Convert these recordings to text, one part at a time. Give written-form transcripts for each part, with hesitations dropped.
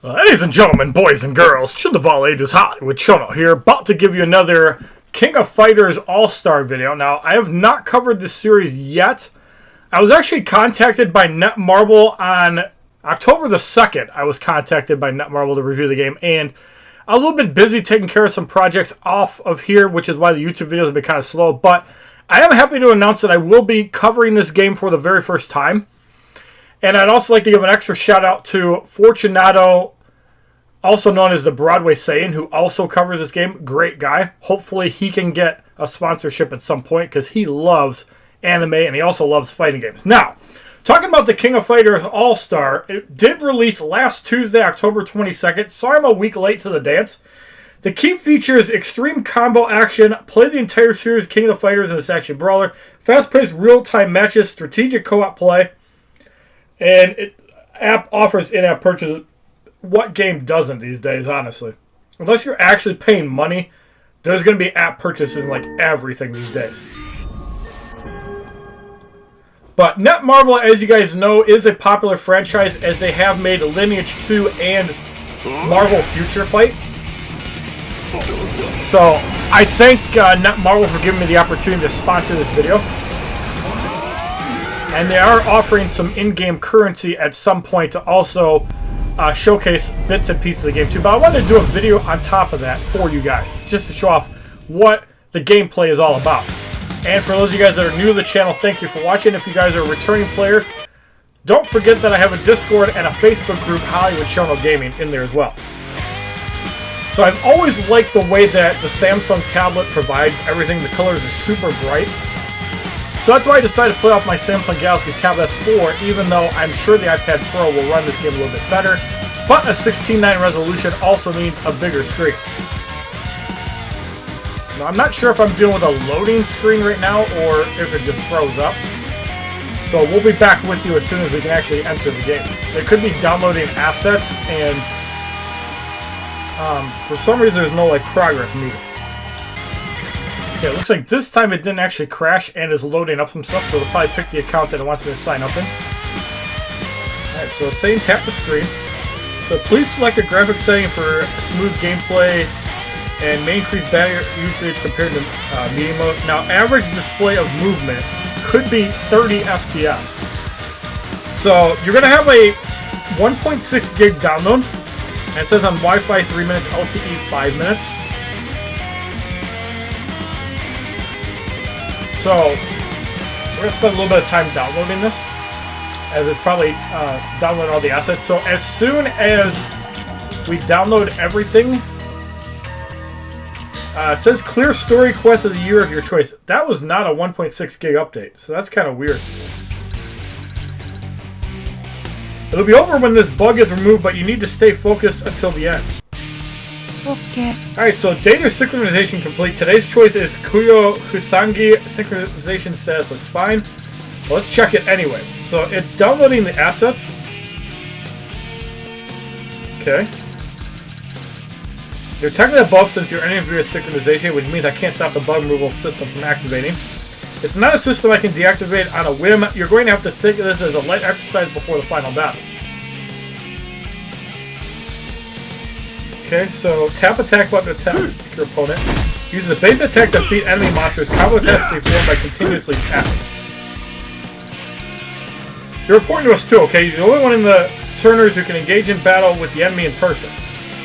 Ladies and gentlemen, boys and girls, children of all ages, HollywoodShono here, about to give you another King of Fighters All-Star video. Now, I have not covered this series yet. I was actually contacted by Netmarble on October the 2nd. I was contacted by Netmarble to review the game, and I'm a little bit busy taking care of some projects off of here, which is why the YouTube videos have been kind of slow. But I am happy to announce that I will be covering this game for the very first time. And I'd also like to give an extra shout out to Fortunato, also known as the Broadway Saiyan, who also covers this game. Great guy. Hopefully he can get a sponsorship at some point because he loves anime and he also loves fighting games. Now, talking about the King of Fighters All-Star, it did release last Tuesday, October 22nd. Sorry I'm a week late to the dance. The key features extreme combo action, play the entire series King of Fighters in this action brawler, fast-paced real-time matches, strategic co-op play, and it app offers in-app purchases. What game doesn't these days, honestly? Unless you're actually paying money, there's going to be app purchases in like everything these days. But Netmarble, as you guys know, is a popular franchise as they have made Lineage 2 and Marvel Future Fight. So I thank Netmarble for giving me the opportunity to sponsor this video. And they are offering some in-game currency at some point to also showcase bits and pieces of the game too. But I wanted to do a video on top of that for you guys, just to show off what the gameplay is all about. And for those of you guys that are new to the channel, thank you for watching. If you guys are a returning player, don't forget that I have a Discord and a Facebook group, HollywoodShono Gaming, in there as well. So I've always liked the way that the Samsung tablet provides everything. The colors are super bright. So that's why I decided to play off my Samsung Galaxy Tab S4, even though I'm sure the iPad Pro will run this game a little bit better. But a 16:9 resolution also means a bigger screen. Now, I'm not sure if I'm dealing with a loading screen right now or if it just froze up. So we'll be back with you as soon as we can actually enter the game. It could be downloading assets, and for some reason there's no like progress needed. Okay, it looks like this time it didn't actually crash and is loading up some stuff, so it'll probably pick the account that it wants me to sign up in. Alright, so it's saying tap the screen. So please select a graphic setting for smooth gameplay and may increase battery usage compared to medium mode. Now, average display of movement could be 30 FPS. So you're going to have a 1.6 gig download, and it says on Wi-Fi 3 minutes, LTE 5 minutes. So, we're going to spend a little bit of time downloading this, as it's probably downloading all the assets. So, as soon as we download everything, it says clear story quest of the year of your choice. That was not a 1.6 gig update, so that's kind of weird. It'll be over when this bug is removed, but you need to stay focused until the end. Okay. Alright, so data synchronization complete. Today's choice is Kuyo Kusangi. Synchronization status looks fine. Well, let's check it anyway. So it's downloading the assets. Okay. You're technically a buff since you're entering via synchronization, which means I can't stop the bug removal system from activating. It's not a system I can deactivate on a whim. You're going to have to think of this as a light exercise before the final battle. Okay, so tap attack button to attack your opponent. Use the base attack to defeat enemy monsters. Combo attacks to be formed by continuously tapping. You're reporting to us too, okay? You're the only one in the turners who can engage in battle with the enemy in person.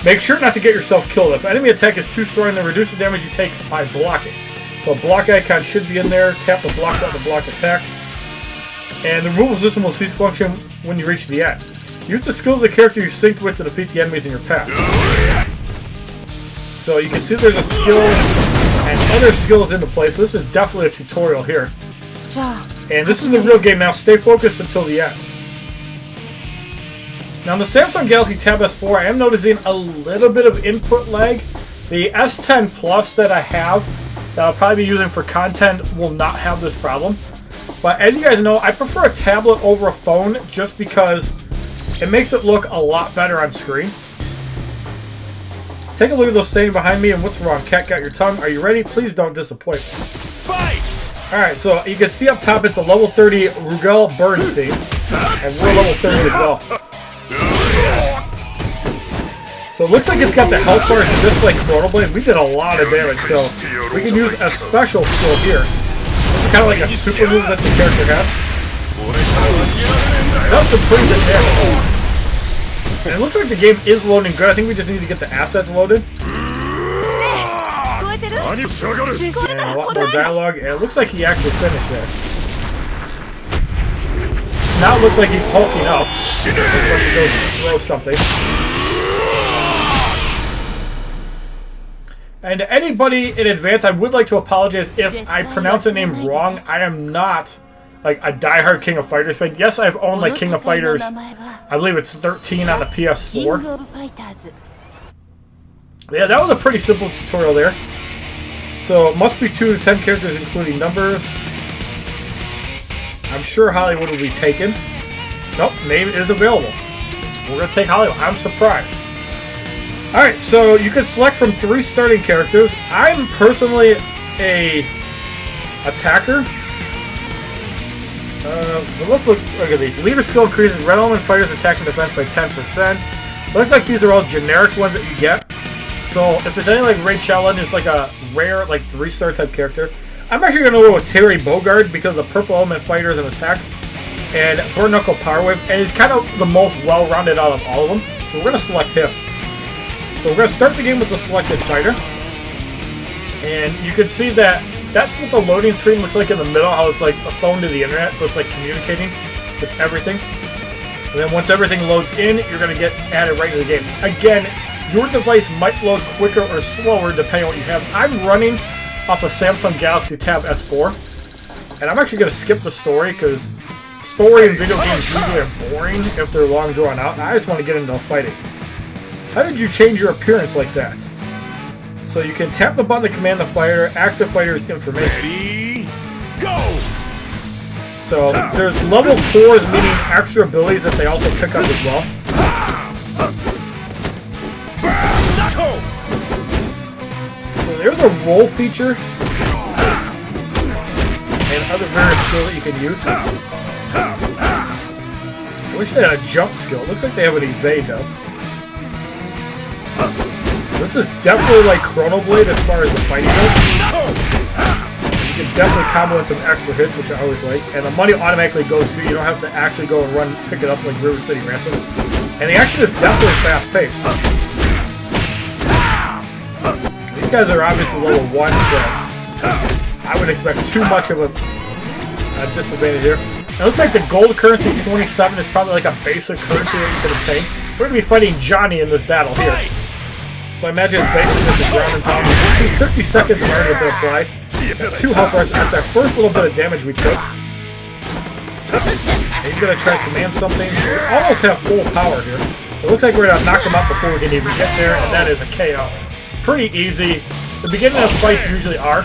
Make sure not to get yourself killed. If enemy attack is too strong, then reduce the damage you take by blocking. So a block icon should be in there. Tap the block button to block attack. And the removal system will cease function when you reach the end. Use the skills of the character you synced with to defeat the enemies in your path. So you can see there's a skill and other skills into place. So this is definitely a tutorial here. And this is the real game now. Stay focused until the end. Now on the Samsung Galaxy Tab S4, I am noticing a little bit of input lag. The S10 Plus that I have, that I'll probably be using for content, will not have this problem. But as you guys know, I prefer a tablet over a phone just because it makes it look a lot better on screen. Take a look at those standing behind me, and what's wrong? Cat got your tongue. Are you ready? Please don't disappoint me. Fight! Alright, so you can see up top it's a level 30 Rugel Bernstein. And we're level 30 as well. So it looks like it's got the health bars just like Chrono Blade. We did a lot of damage, so we can use a special skill here. It's kind of like a super move that the character has. That was some pretty good damage. And it looks like the game is loading good. I think we just need to get the assets loaded. And a lot more dialogue. And it looks like he actually finished there. Now it looks like he's hulking up. Looks like he goes to throw something. And to anybody in advance, I would like to apologize if I pronounce the name wrong. I am not like a diehard King of Fighters fan. Yes, I've owned like King of Fighters. I believe it's 13 on the PS4. Yeah, that was a pretty simple tutorial there. So it must be 2 to 10 characters, including numbers. I'm sure Hollywood will be taken. Nope, name is available. We're gonna take Hollywood. I'm surprised. Alright, so you can select from 3 starting characters. I'm personally a attacker. Let's look at these. Leader skill increases red element fighters attack and defense by 10%. Looks like these are all generic ones that you get. So if it's anything like Raid Shadow Legends, it's like a rare, like 3-star type character. I'm actually going to go with Terry Bogard because of purple element fighters and attacks. And Burn Knuckle Power Wave. And he's kind of the most well-rounded out of all of them. So we're going to select him. So we're going to start the game with the selected fighter. And you can see that that's what the loading screen looks like in the middle, how it's like a phone to the internet, so it's like communicating with everything. And then once everything loads in, you're going to get added right to the game. Again, your device might load quicker or slower depending on what you have. I'm running off a Samsung Galaxy Tab S4. And I'm actually going to skip the story because story in video games usually are boring if they're long drawn out. I just want to get into fighting. How did you change your appearance like that? So you can tap the button to command the fighter, active fighter's information. Ready, go! So there's level 4s, meaning extra abilities that they also pick up as well. So there's a roll feature and other various skills that you can use. I wish they had a jump skill. It looks like they have an evade though. This is definitely like Chrono Blade as far as the fighting goes. You can definitely combo in some extra hits, which I always like. And the money automatically goes through. You don't have to actually go and run, pick it up like River City Ransom. And the action is definitely fast-paced. These guys are obviously level 1, so I would expect too much of a disadvantage here. It looks like the gold currency 27 is probably like a basic currency that you could obtain. We're going to be fighting Johnny in this battle here. So I imagine it's basically just a ground and pound. 30 seconds have already been applied. That's 2 health bars. That's our first little bit of damage we took. And he's going to try to command something. We almost have full power here. It looks like we're going to knock him out before we can even get there, and that is a KO. Pretty easy. The beginning of fights usually are.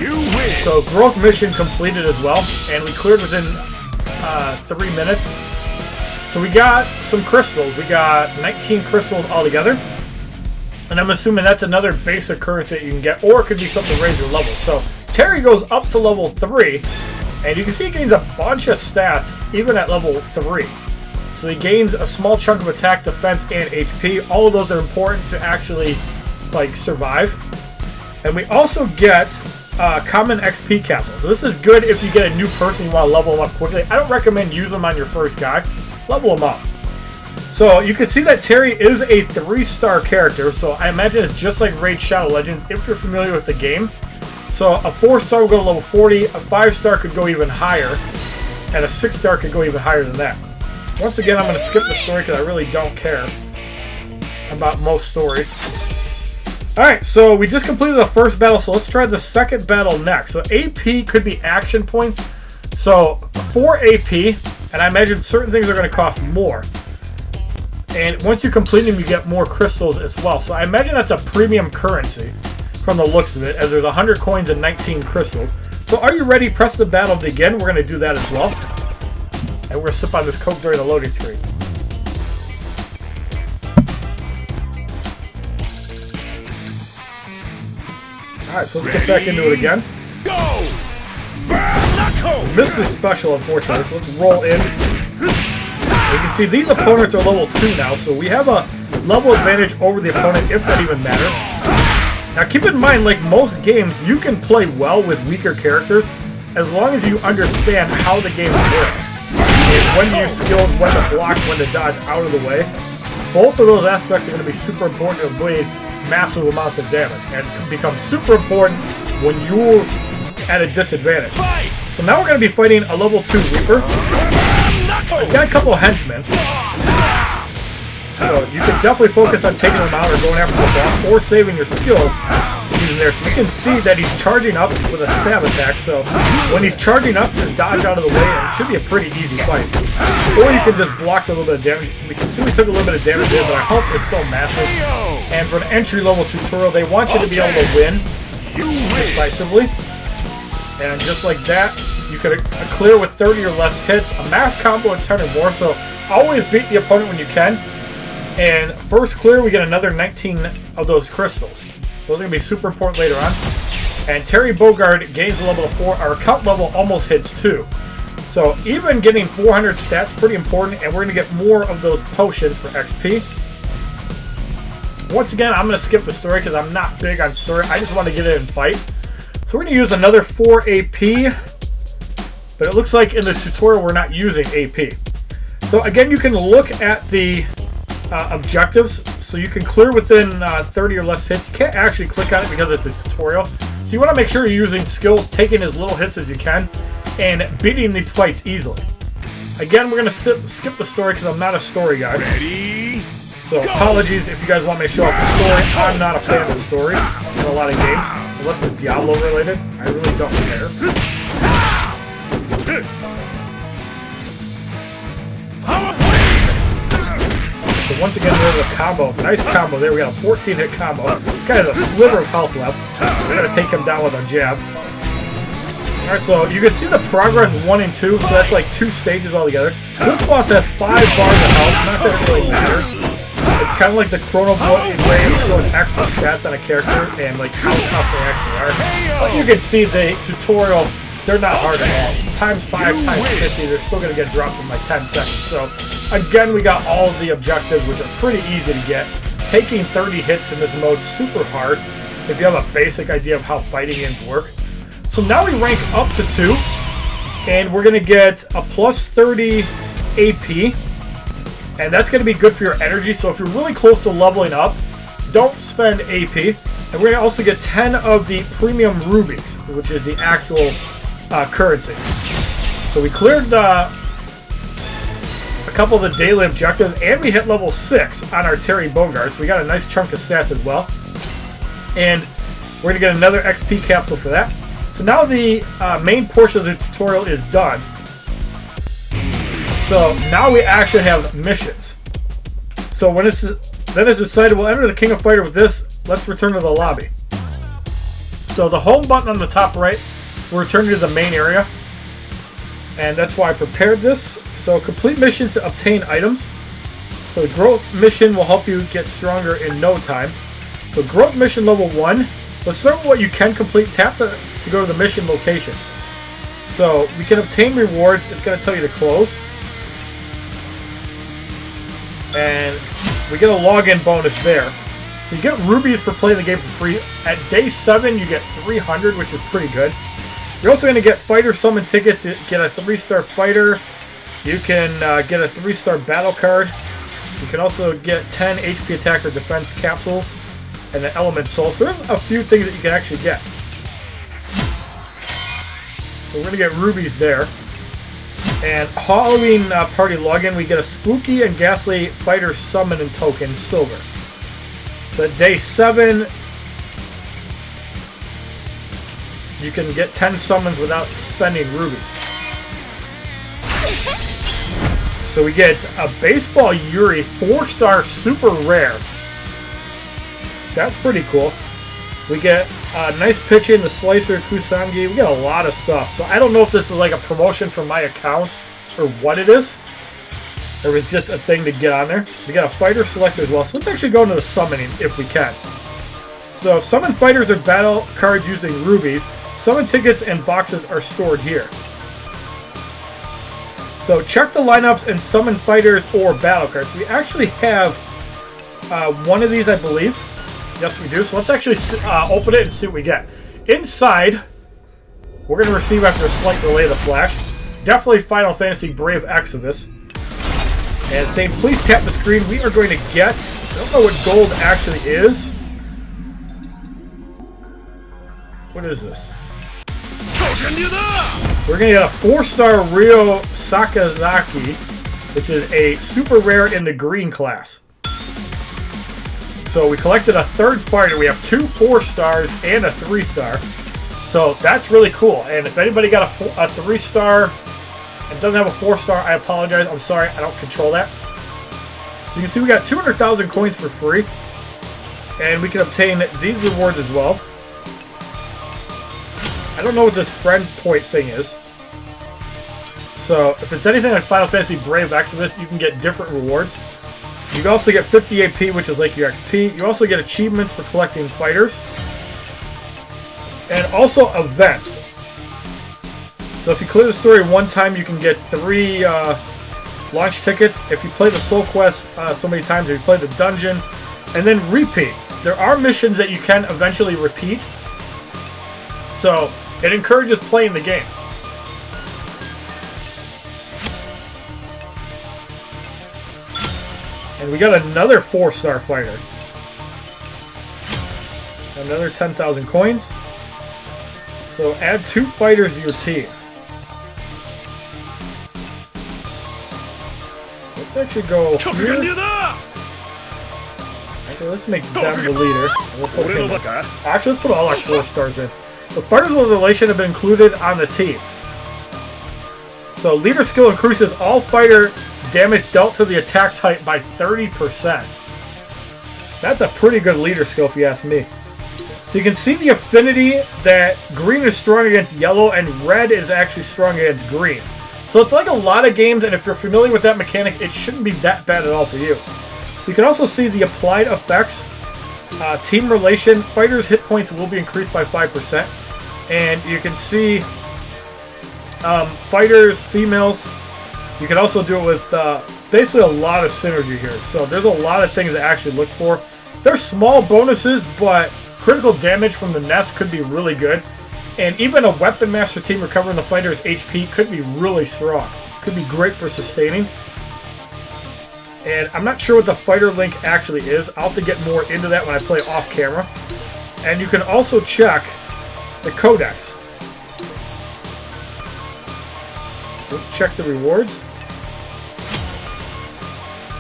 So growth mission completed as well, and we cleared within 3 minutes. So we got some crystals. We got 19 crystals altogether. And I'm assuming that's another basic currency that you can get, or it could be something to raise your level. So Terry goes up to level 3, and you can see he gains a bunch of stats, even at level 3. So he gains a small chunk of attack, defense, and HP. All of those are important to actually, like, survive. And we also get common XP capital. So this is good if you get a new person and you want to level them up quickly. I don't recommend using them on your first guy. Level them up. So you can see that Terry is a 3-star character, so I imagine it's just like Raid Shadow Legends if you're familiar with the game. So a 4-star will go to level 40, a 5-star could go even higher, and a 6-star could go even higher than that. Once again, I'm going to skip the story because I really don't care about most stories. Alright, so we just completed the first battle, so let's try the second battle next. So AP could be action points. So 4 AP, and I imagine certain things are going to cost more. And once you complete them, you get more crystals as well. So I imagine that's a premium currency from the looks of it, as there's 100 coins and 19 crystals. So are you ready? Press the battle begin. We're going to do that as well. And we're going to sip on this Coke during the loading screen. Alright, so let's get back into it again. Go! Missed this special, unfortunately, so let's roll in. You can see these opponents are level 2 now, so we have a level advantage over the opponent, if that even matters. Now keep in mind, like most games, you can play well with weaker characters as long as you understand how the game works. And when to use skills, when to block, when to dodge out of the way. Both of those aspects are going to be super important to avoid massive amounts of damage, and can become super important when you're at a disadvantage. So now we're going to be fighting a level 2 Reaper. He's got a couple of henchmen. So you can definitely focus on taking them out or going after the boss, or saving your skills using there. So you can see that he's charging up with a stab attack. So when he's charging up, just dodge out of the way, and it should be a pretty easy fight. Or you can just block a little bit of damage. We can see we took a little bit of damage there, but our health is still massive. And for an entry-level tutorial, they want you to be able to win decisively. And just like that, you could clear with 30 or less hits, a max combo of 10 or more. So always beat the opponent when you can. And first clear, we get another 19 of those crystals. Those are going to be super important later on. And Terry Bogard gains a level of 4. Our account level almost hits 2. So even getting 400 stats is pretty important. And we're going to get more of those potions for XP. Once again, I'm going to skip the story because I'm not big on story. I just want to get in and fight. So we're going to use another 4 AP. But it looks like in the tutorial we're not using AP. So again, you can look at the objectives, so you can clear within 30 or less hits. You can't actually click on it because it's a tutorial. So you want to make sure you're using skills, taking as little hits as you can, and beating these fights easily. Again, we're going to skip the story because I'm not a story guy. Ready? So apologies if you guys want me to show up the story. I'm not a fan of the story in a lot of games, unless it's Diablo related. I really don't care. So once again, we have a combo. Nice combo there. We got a 14-hit combo. This guy has a sliver of health left. We're going to take him down with a jab. Alright, so you can see the progress 1 and 2. So that's like 2 stages altogether. This boss has 5 bars of health. Not that it really matters. It's kind of like the Chrono Blade way of showing extra stats on a character and like how tough they actually are. But you can see the tutorial, they're not hard at all. Times 5, times 50, they're still going to get dropped in like 10 seconds. So again, we got all of the objectives, which are pretty easy to get. Taking 30 hits in this mode is super hard if you have a basic idea of how fighting games work. So now we rank up to 2, and we're going to get a plus 30 AP, and that's going to be good for your energy. So if you're really close to leveling up, don't spend AP. And we're going to also get 10 of the premium rubies, which is the actual currency. So we cleared a couple of the daily objectives, and we hit level 6 on our Terry Bogard, so we got a nice chunk of stats as well. And we're going to get another XP capsule for that. So now the main portion of the tutorial is done. So now we actually have missions. So when it's decided, we'll enter the King of Fighter with this. Let's return to the lobby. So the home button on the top right will return you to the main area. And that's why I prepared this. So complete missions to obtain items. So the growth mission will help you get stronger in no time. So growth mission level 1. Let's start with what you can complete. Tap to go to the mission location. So we can obtain rewards. It's going to tell you to close. And we get a login bonus there. So you get rubies for playing the game for free. At day 7, you get 300, which is pretty good. You're also going to get fighter summon tickets. You get a 3-star fighter. You can get a 3-star battle card. You can also get 10 HP attack or defense capsules and an element soul. So there's a few things that you can actually get. So we're going to get rubies there. And Halloween party login, we get a spooky and ghastly fighter summon and token, silver. So at day 7, you can get 10 summons without spending rubies. So we get a baseball Yuri 4-star super rare. That's pretty cool. We get a nice pitching, the Slicer Kusangi. We get a lot of stuff. So I don't know if this is like a promotion for my account or what it is. There was just a thing to get on there. We got a fighter selector as well. So let's actually go into the summoning if we can. So summon fighters or battle cards using rubies. Summon tickets and boxes are stored here. So check the lineups and summon fighters or battle cards. So we actually have one of these, I believe. Yes, we do. So let's actually open it and see what we get. Inside, we're going to receive after a slight delay of the flash. Definitely Final Fantasy Brave Exodus. And saying, please tap the screen. We are going to get, I don't know what gold actually is. What is this? We're going to get a 4-star Ryo Sakazaki, which is a super rare in the green class. So we collected a 3rd fighter. We have 2 4-stars and a 3-star. So that's really cool. And if anybody got a 3-star and doesn't have a 4-star, I apologize. I'm sorry, I don't control that. So you can see we got 200,000 coins for free. And we can obtain these rewards as well. I don't know what this friend point thing is. So if it's anything like Final Fantasy Brave Exodus, you can get different rewards. You can also get 50 AP, which is like your XP. You also get achievements for collecting fighters. And also events. So if you clear the story one time, you can get 3 launch tickets. If you play the Soul Quest so many times, if you play the dungeon, and then repeat. There are missions that you can eventually repeat. So it encourages playing the game. And we got another 4-star fighter. Another 10,000 coins. So add 2 fighters to your team. Let's actually go here. Actually, let's make them the leader. And we'll put him. Actually, let's put all our 4-stars in. The fighters with relation have been included on the team. So leader skill increases all fighter damage dealt to the attack type by 30%. That's a pretty good leader skill if you ask me. So you can see the affinity that green is strong against yellow and red is actually strong against green. So it's like a lot of games, and if you're familiar with that mechanic, it shouldn't be that bad at all for you. So you can also see the applied effects. Team relation, fighters' hit points will be increased by 5%. And you can see fighters, females. You can also do it with basically a lot of synergy here. So there's a lot of things to actually look for. There's small bonuses, but critical damage from the nest could be really good. And even a Weapon Master team recovering the fighter's HP could be really strong. Could be great for sustaining. And I'm not sure what the fighter link actually is. I'll have to get more into that when I play off camera. And you can also check the codex. Let's check the rewards.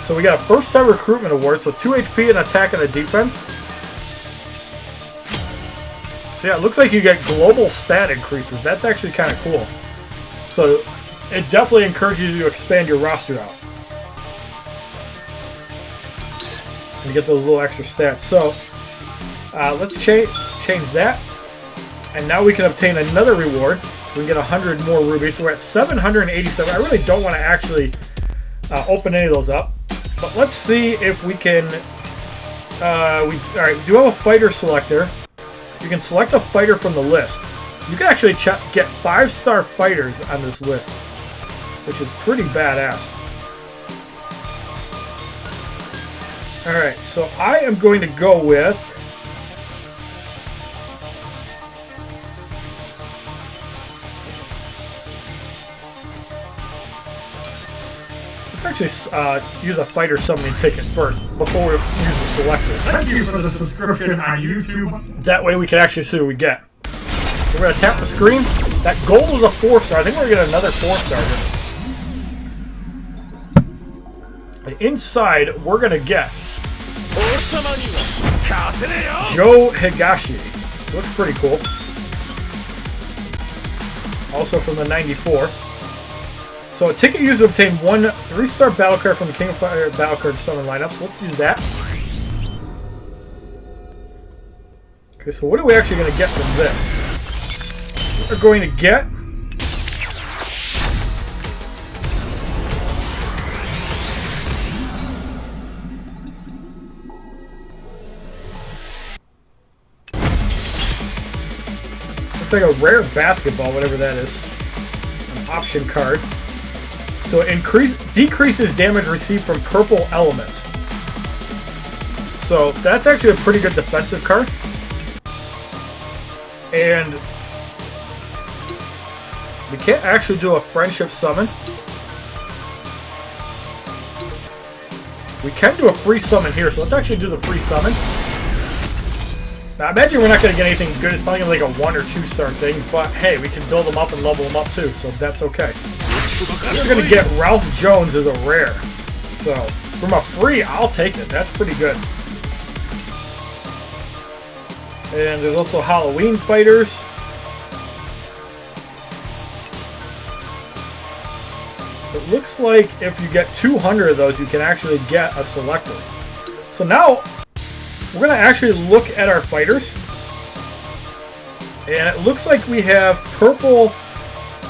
So we got a 1-star recruitment award, so 2 HP, an attack, and a defense. So yeah, it looks like you get global stat increases. That's actually kind of cool. So it definitely encourages you to expand your roster out. And get those little extra stats. So let's change that. And now we can obtain another reward. We can get 100 more rubies. So we're at 787. I really don't want to actually open any of those up. But let's see if we can... Alright, we do have a fighter selector. You can select a fighter from the list. You can actually get 5-star fighters on this list, which is pretty badass. Alright, so I am going to go with... Let's actually use a fighter summoning ticket first, before we use the selector. Thank you for the subscription on YouTube. That way we can actually see what we get. We're going to tap the screen. That gold was a 4-star. I think we're going to get another 4-star here. And inside, we're going to get... Joe Higashi. Looks pretty cool. Also from the 94. So a ticket used to obtain 1 3-star battle card from the King of Fire battle card summon lineup. So let's use that. Okay, so what are we actually going to get from this? We're going to get... Looks like a rare basketball, whatever that is. An option card. So it decreases damage received from purple elements. So that's actually a pretty good defensive card. And we can't actually do a friendship summon. We can do a free summon here, so let's actually do the free summon. Now, I imagine we're not going to get anything good. It's probably going to be like a 1 or 2 star thing, but hey, we can build them up and level them up too, so that's okay. We're going to get Ralph Jones as a rare. So, from a free, I'll take it. That's pretty good. And there's also Halloween Fighters. It looks like if you get 200 of those, you can actually get a selector. So now, we're going to actually look at our fighters. And it looks like we have purple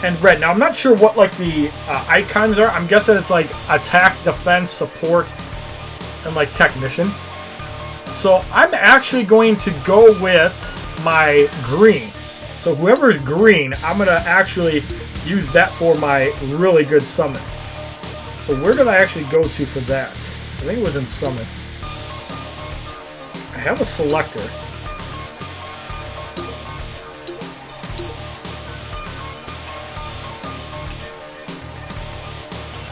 and red. Now, I'm not sure what like the icons are. I'm guessing it's like attack, defense, support, and like technician. So I'm actually going to go with my green. So whoever's green, I'm going to actually use that for my really good summon. So where did I actually go to for that? I think it was in summon. I have a selector.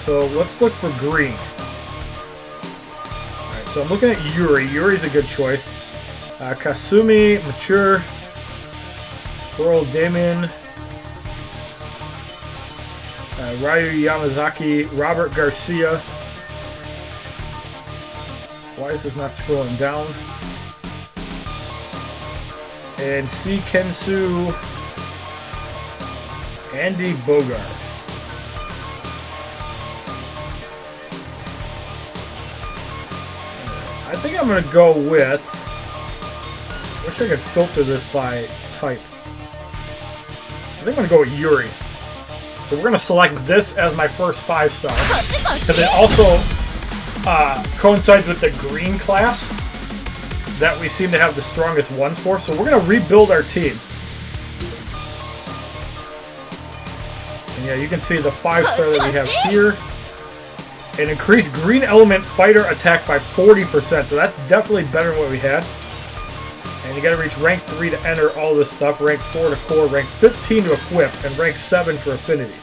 So let's look for green. Alright, so I'm looking at Yuri. Yuri's a good choice. Kasumi, mature. Coral Damon. Ryu Yamazaki, Robert Garcia. Why is this not scrolling down? And C. Kensu, Andy Bogart. I think I'm going to go with... I wish I could filter this by type. I think I'm going to go with Yuri. So we're going to select this as my first 5-star. Because it also coincides with the green class that we seem to have the strongest ones for. So we're going to rebuild our team. And yeah, you can see the 5-star that we have here. And increased green element fighter attack by 40%. So that's definitely better than what we had. And you got to reach rank 3 to enter all this stuff. Rank 4 to core, rank 15 to equip, and rank 7 for affinity.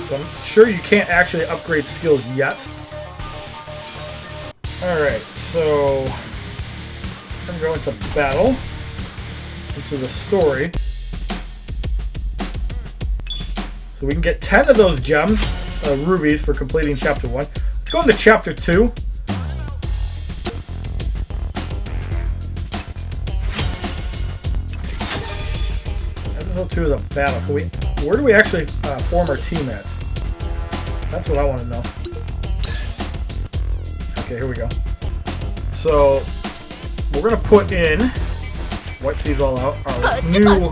So I'm sure you can't actually upgrade skills yet. Alright, so I'm going to go into battle, into the story. So we can get 10 of those gems, rubies, for completing Chapter 1. Let's go into Chapter 2. Episode 2 is a battle. So where do we actually form our team at? That's what I want to know. Okay, here we go. So we're going to put in, wipe these all out, our new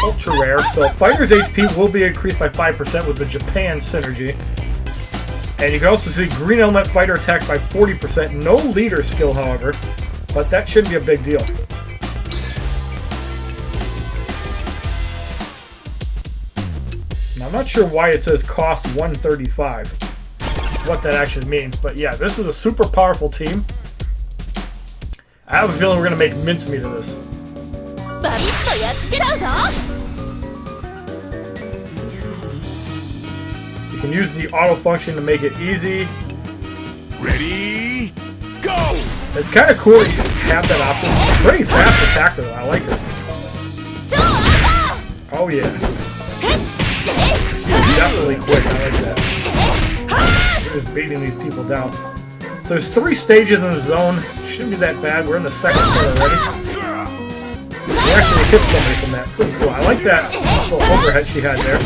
ultra rare. So fighter's HP will be increased by 5% with the Japan synergy. And you can also see green element fighter attack by 40%. No leader skill, however, but that shouldn't be a big deal. Now, I'm not sure why it says cost 135. What that actually means, but yeah, this is a super powerful team. I have a feeling we're gonna make mincemeat of this. You can use the auto function to make it easy. Ready, go! It's kind of cool that you have that option. Pretty fast attacker, though. I like it. Oh yeah. She's definitely quick. I like that. We're just beating these people down. So there's 3 stages in the zone. Shouldn't be that bad. We're in the second part already. We actually hit somebody from that. Pretty cool. I like that little overhead she had there.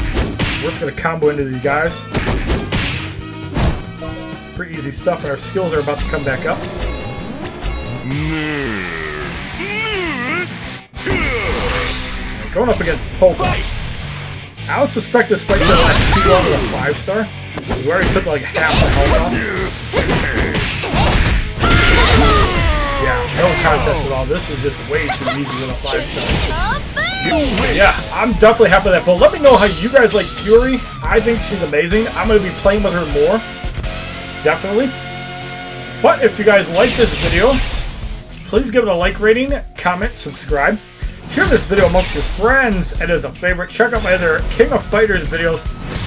We're just going to combo into these guys. Pretty easy stuff, and our skills are about to come back up. Going up against Polka. I would suspect this fight to last too long with a 5-star. We already took like half the health off. Yeah, no contest at all. This is just way too easy with a 5-star. Yeah, I'm definitely happy with that. But let me know how you guys like Yuri. I think she's amazing. I'm going to be playing with her more. Definitely. But if you guys like this video, please give it a like rating, comment, subscribe. Share this video amongst your friends and as a favorite. Check out my other King of Fighters videos,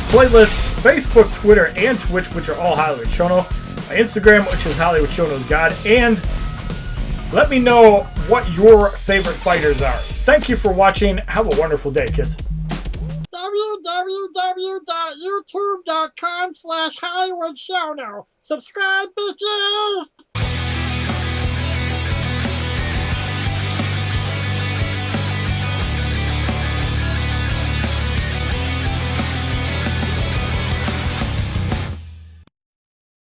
playlists, Facebook, Twitter, and Twitch, which are all Hollywood Shono. My Instagram, which is HollywoodShono's God. And let me know what your favorite fighters are. Thank you for watching. Have a wonderful day, kids. www.youtube.com/HollywoodShono. Subscribe, bitches!